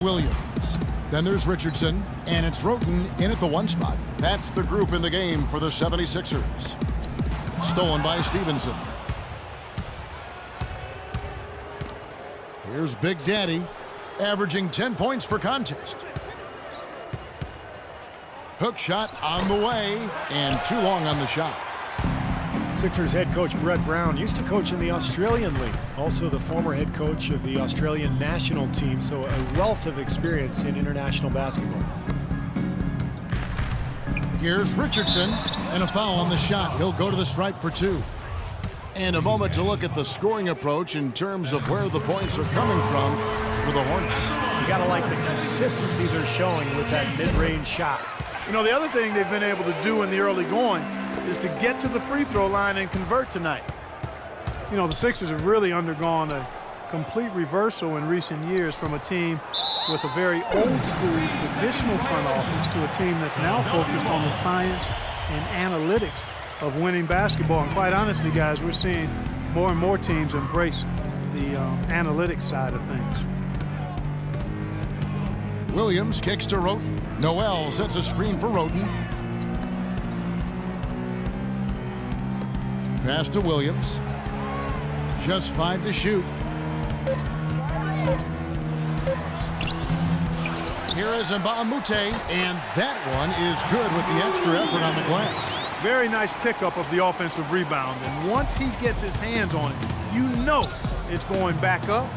Williams. Then there's Richardson, and it's Roten in at the 1 spot. That's the group in the game for the 76ers. Stolen by Stevenson. Here's Big Daddy, averaging 10 points per contest. Hook shot on the way, and too long on the shot. Sixers head coach Brett Brown used to coach in the Australian League, also the former head coach of the Australian national team, so a wealth of experience in international basketball. Here's Richardson, and a foul on the shot. He'll go to the stripe for 2. And a moment to look at the scoring approach in terms of where the points are coming from for the Hornets. You gotta like the consistency they're showing with that mid-range shot. You know, the other thing they've been able to do in the early going is to get to the free throw line and convert tonight. You know, the Sixers have really undergone a complete reversal in recent years from a team with a very old school traditional front office to a team that's now focused on the science and analytics of winning basketball. And quite honestly, guys, we're seeing more and more teams embrace the analytics side of things. Williams kicks to Roten. Noel sets a screen for Roten. Pass to Williams. Just 5 to shoot. Here is Mbamute, and that one is good with the extra effort on the glass. Very nice pickup of the offensive rebound. And once he gets his hands on it, you know it's going back up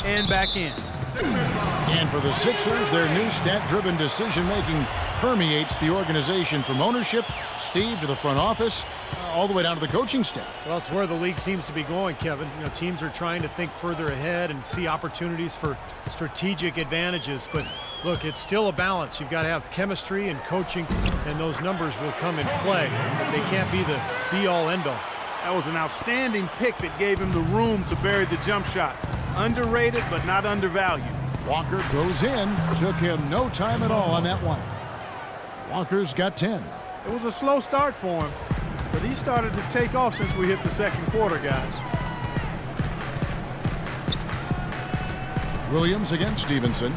and back in. And for the Sixers, their new stat-driven decision-making permeates the organization from ownership, Steve, to the front office, all the way down to the coaching staff. Well, it's where the league seems to be going, Kevin. You know, teams are trying to think further ahead and see opportunities for strategic advantages. But look, it's still a balance. You've got to have chemistry and coaching, and those numbers will come in play. They can't be the be-all, end-all. That was an outstanding pick that gave him the room to bury the jump shot. Underrated, but not undervalued. Walker goes in. Took him no time at all on that one. Walker's got 10. It was a slow start for him, but he started to take off since we hit the second quarter, guys. Williams against Stevenson.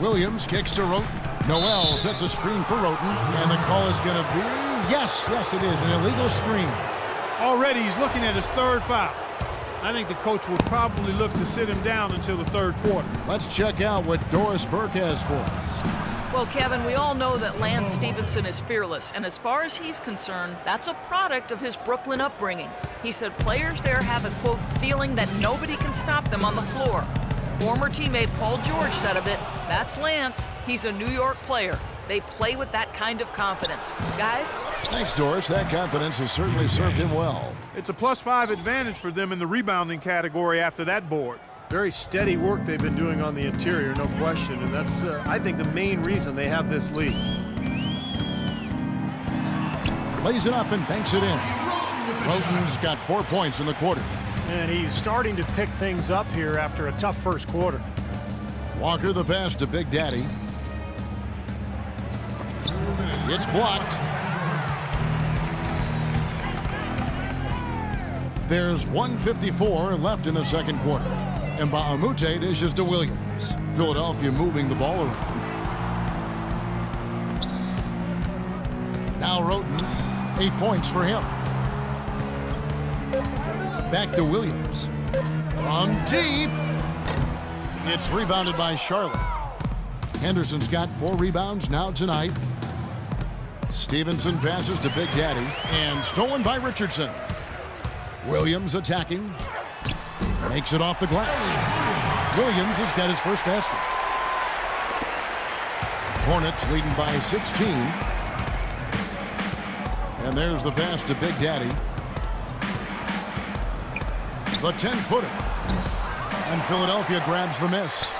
Williams kicks to Roten. Noel sets a screen for Roten, and the call is going to be, yes, it is, an illegal screen. Already he's looking at his 3rd foul. I think the coach will probably look to sit him down until the 3rd quarter. Let's check out what Doris Burke has for us. Well, Kevin, we all know that Lance Stevenson is fearless, and as far as he's concerned, that's a product of his Brooklyn upbringing. He said players there have a, quote, feeling that nobody can stop them on the floor. Former teammate Paul George said of it, that's Lance. He's a New York player. They play with that kind of confidence. Guys? Thanks, Doris. That confidence has certainly served him well. It's a +5 advantage for them in the rebounding category after that board. Very steady work they've been doing on the interior, no question. And that's, I think, the main reason they have this lead. Lays it up and banks it in. Roten's got 4 points in the quarter. And he's starting to pick things up here after a tough first quarter. Walker the pass to Big Daddy. It's blocked. There's 1:54 left in the second quarter. Mbamute dishes to Williams. Philadelphia moving the ball around. Now Roten, 8 points for him. Back to Williams. From deep. It's rebounded by Charlotte. Henderson's got 4 rebounds now tonight. Stevenson passes to Big Daddy, and stolen by Richardson. Williams attacking. Makes it off the glass. Williams has got his first basket. Hornets leading by 16. And there's the pass to Big Daddy. The 10-footer. And Philadelphia grabs the miss.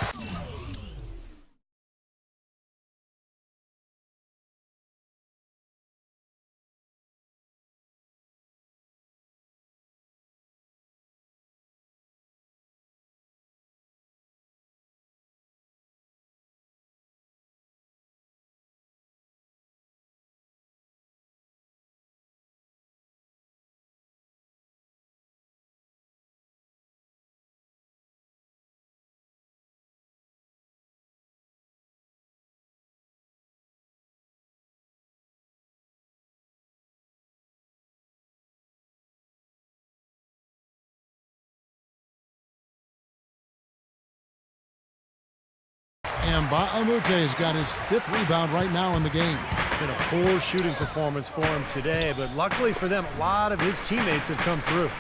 And Mba'amute's got his 5th rebound right now in the game. Been a poor shooting performance for him today, but luckily for them, a lot of his teammates have come through.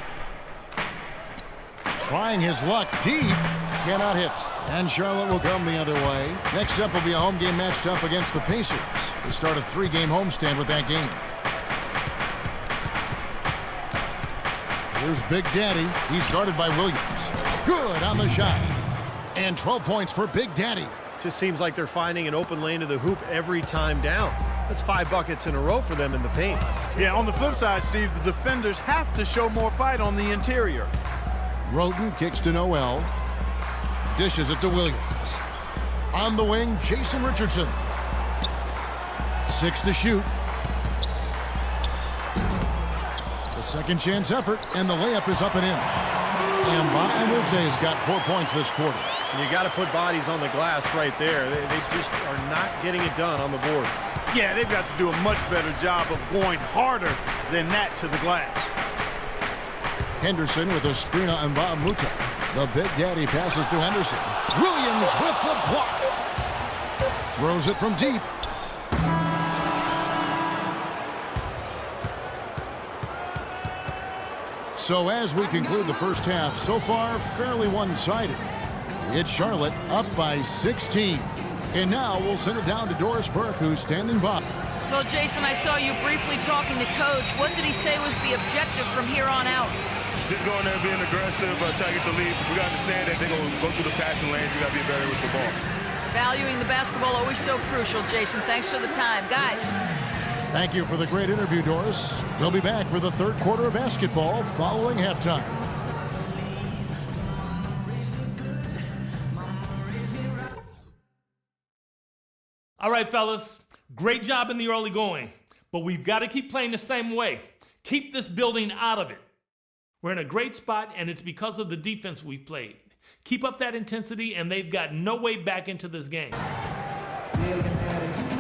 Trying his luck deep, cannot hit. And Charlotte will come the other way. Next up will be a home game matched up against the Pacers. They start a 3-game homestand with that game. Here's Big Daddy. He's guarded by Williams. Good on the shot. And 12 points for Big Daddy. Just seems like they're finding an open lane to the hoop every time down. That's 5 buckets in a row for them in the paint. Yeah, on the flip side, Steve, the defenders have to show more fight on the interior. Roden kicks to Noel. Dishes it to Williams. On the wing, Jason Richardson. 6 to shoot. The second chance effort, and the layup is up and in. And Mba'amute's got 4 points this quarter. And you got to put bodies on the glass right there. They just are not getting it done on the boards. Yeah, they've got to do a much better job of going harder than that to the glass. Henderson with a screen on Mba'amute. The Big Daddy passes to Henderson. Williams with the block. Throws it from deep. So as we conclude the first half, so far fairly one-sided. It's Charlotte up by 16. And now we'll send it down to Doris Burke, who's standing by. Well, Jason, I saw you briefly talking to Coach. What did he say was the objective from here on out? Just going there, being aggressive, try to get the lead. We got to understand that they're going to go through the passing lanes. We got to be better with the ball. Valuing the basketball always so crucial, Jason. Thanks for the time. Guys. Thank you for the great interview, Doris. We'll be back for the third quarter of basketball following halftime. All right, fellas, great job in the early going, but we've got to keep playing the same way. Keep this building out of it. We're in a great spot, and it's because of the defense we've played. Keep up that intensity, and they've got no way back into this game.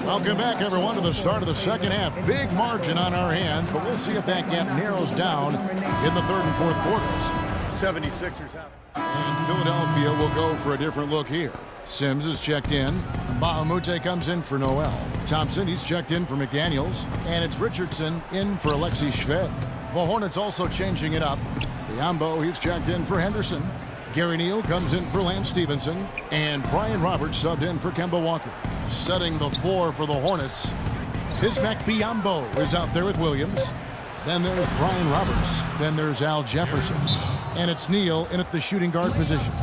Welcome back, everyone, to the start of the second half. Big margin on our hands, but we'll see if that gap narrows down in the third and fourth quarters. 76ers have it. And Philadelphia will go for a different look here. Sims is checked in. Mba'amute comes in for Noel. Thompson, he's checked in for McDaniels. And it's Richardson in for Alexi Shved. The Hornets also changing it up. Biyombo, he's checked in for Henderson. Gary Neal comes in for Lance Stevenson. And Brian Roberts subbed in for Kemba Walker. Setting the floor for the Hornets, Bismack Biyombo is out there with Williams. Then there's Brian Roberts. Then there's Al Jefferson. And it's Neal in at the shooting guard position.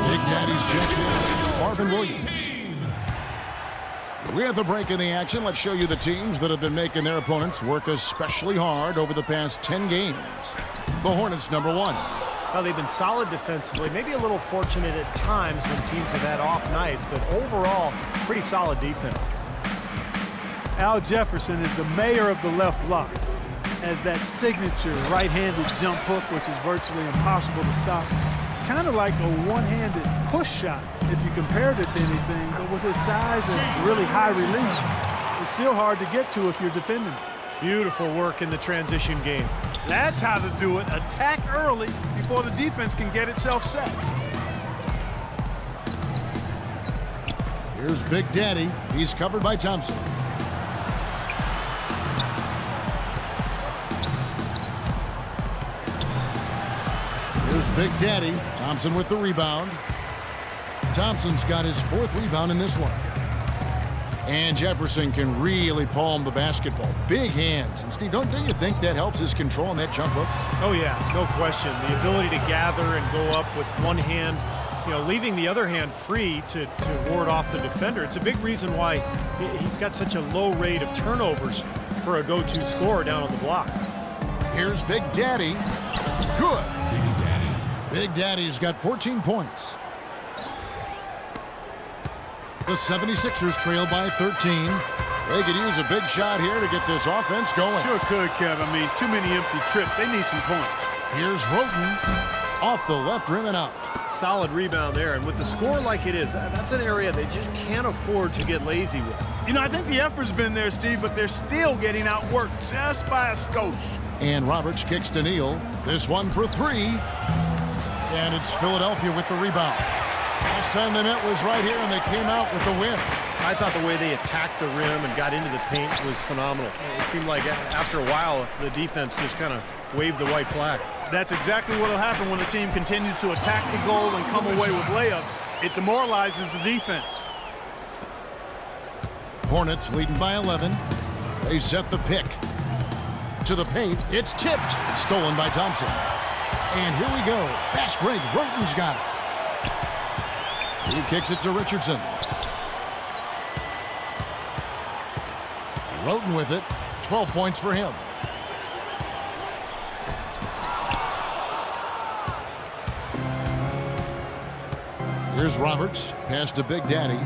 Big Daddy's checked in. Marvin Williams. We have the break in the action. Let's show you the teams that have been making their opponents work especially hard over the past 10 games. The Hornets, number 1. Well, they've been solid defensively, maybe a little fortunate at times when teams have had off nights, but overall, pretty solid defense. Al Jefferson is the mayor of the left block, as that signature right-handed jump hook, which is virtually impossible to stop. Kind of like a one-handed push shot, if you compared it to anything, but with his size and really high release, it's still hard to get to if you're defending. Beautiful work in the transition game. That's how to do it. Attack early before the defense can get itself set. Here's Big Daddy. He's covered by Thompson. Here's Big Daddy. Thompson with the rebound. Thompson's got his 4th rebound in this one. And Jefferson can really palm the basketball. Big hands. And Steve, don't you think that helps his control on that jump hook? Oh, yeah, no question. The ability to gather and go up with one hand, leaving the other hand free to ward off the defender. It's a big reason why he's got such a low rate of turnovers for a go-to scorer down on the block. Here's Big Daddy. Good. Big Daddy's got 14 points. The 76ers trail by 13. They could use a big shot here to get this offense going. Sure could, Kev. I mean, too many empty trips. They need some points. Here's Roden off the left rim and out. Solid rebound there, and with the score like it is, that's an area they just can't afford to get lazy with. I think the effort's been there, Steve, but they're still getting outworked just by a skosh. And Roberts kicks to Neal. This one for 3. And it's Philadelphia with the rebound. Last time they met was right here, and they came out with the win. I thought the way they attacked the rim and got into the paint was phenomenal. It seemed like after a while, the defense just kind of waved the white flag. That's exactly what will happen when the team continues to attack the goal and come away with layups. It demoralizes the defense. Hornets leading by 11. They set the pick. To the paint. It's tipped. Stolen by Thompson. And here we go. Fast break. Roten's got it. He kicks it to Richardson. Roten with it. 12 points for him. Here's Roberts. Pass to Big Daddy.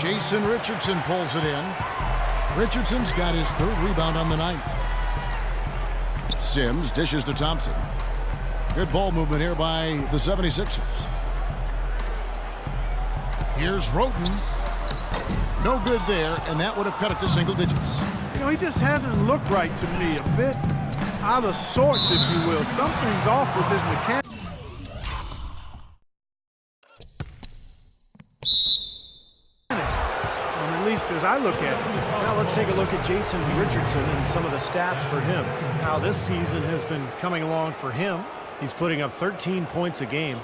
Jason Richardson pulls it in. Richardson's got his third rebound on the night. Sims dishes to Thompson. Good ball movement here by the 76ers. Here's Roten. No good there, and that would have cut it to single digits. You know, he just hasn't looked right to me. A bit out of sorts, if you will. Something's off with his mechanics. At least as I look at it. Now let's take a look at Jason Richardson and some of the stats for him. Now this season has been coming along for him. He's putting up 13 points a game,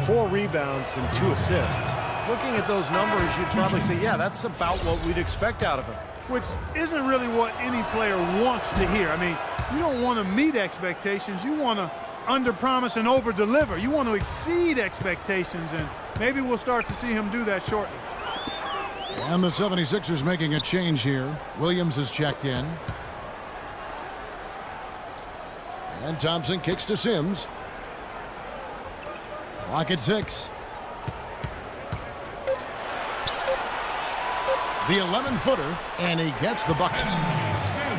4 rebounds and 2 assists. Looking at those numbers, you'd probably say, yeah, that's about what we'd expect out of him. Which isn't really what any player wants to hear. I mean, you don't want to meet expectations. You want to underpromise and overdeliver. You want to exceed expectations, and maybe we'll start to see him do that shortly. And the 76ers making a change here. Williams is checked in. And Thompson kicks to Sims. Clock at 6. The 11-footer, and he gets the bucket.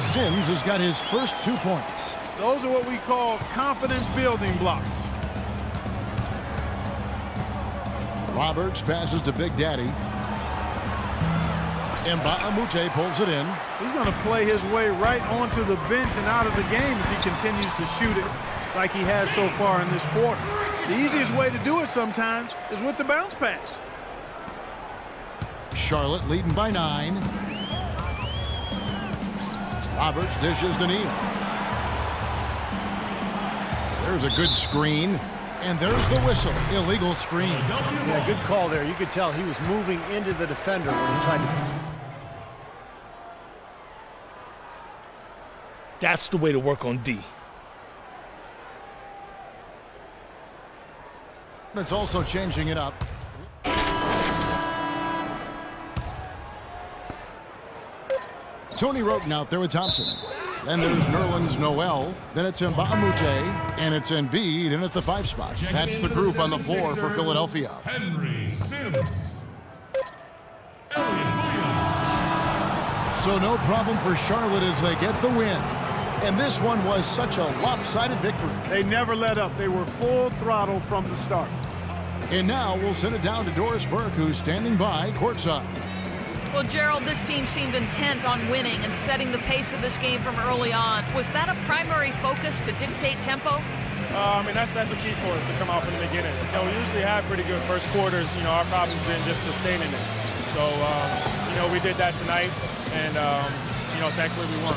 Sims has got his first 2 points. Those are what we call confidence-building blocks. Roberts passes to Big Daddy. And Mbah-a-Moute pulls it in. He's going to play his way right onto the bench and out of the game if he continues to shoot it like he has so far in this quarter. The easiest way to do it sometimes is with the bounce pass. Charlotte leading by 9. Roberts dishes to Neal. There's a good screen. And there's the whistle. Illegal screen. Yeah, good call there. You could tell he was moving into the defender when he tried to... That's the way to work on D. That's also changing it up. Tony Roten out there with Thompson. Then there's Nerlens Noel. Then it's Mbah-a-Moute. And it's Embiid in at the 5 spot. That's the group on the floor for Philadelphia. Henry Sims. Elliot Williams. So no problem for Charlotte as they get the win. And this one was such a lopsided victory. They never let up. They were full throttle from the start. And now we'll send it down to Doris Burke, who's standing by courtside. Well, Gerald, this team seemed intent on winning and setting the pace of this game from early on. Was that a primary focus to dictate tempo? I mean, that's a key for us to come out from the beginning. You know, we usually have pretty good first quarters. You know, our problem's been just sustaining it. So, you know, we did that tonight, and, you know, thankfully we won.